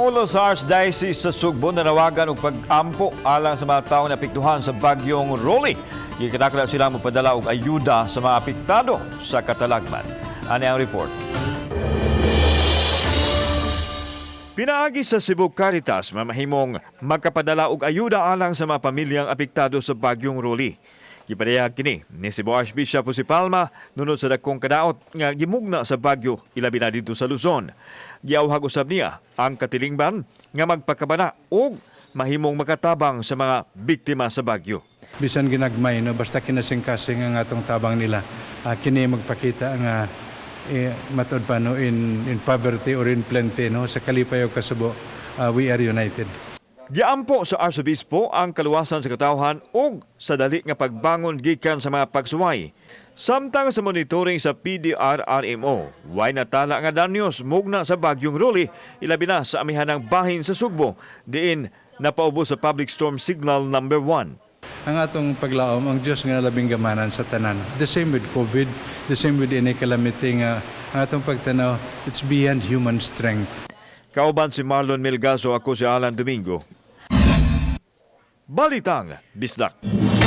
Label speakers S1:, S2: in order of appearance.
S1: Pangulo sa Archdiocese sa Sugbo nanawagan og pag-ampo alang sa mga tawo na apektuhan sa bagyong Rolly. Gikatakda sila mopadala og ayuda sa mga apektado sa katalagman. Ani ang report. Pinaagi sa Cebu Caritas mamahimong magkapadala og ayuda alang sa mga pamilyang apektado sa bagyong Rolly. Gipadayag kini ni Cebu Archbishop Jose Palma nunod sa dakong kadaot nga gimugna sa bagyo ilabi na dito sa Luzon. Giawhag usab niya ang katilingban nga magpakabana og mahimong makatabang sa mga biktima sa bagyo.
S2: Bisan ginagmay no basta kinasing-kasing ang atong tabang nila kini magpakita nga matod pa no in poverty or in plenty no sa kalipay ug kasubo we are united.
S1: Giampo sa Arsobispo ang kaluwasan sa katawhan ug sa dali nga pagbangon gikan sa mga pagsuway. Samtang sa monitoring sa PDRRMO, way natala nga danyos mugna sa bagyong Rolly ilabi na sa amihanang bahin sa Sugbo diin napaubos sa public storm signal number 1.
S2: Ang atong paglaom ang Dios nga labing gamanan sa tanan. The same with COVID, the same with any calamity nga ang atong pagtanaw, it's beyond human strength.
S1: Kauban si Marlon Melgazo, ako si Alan Domingo. Balitang Bisdak.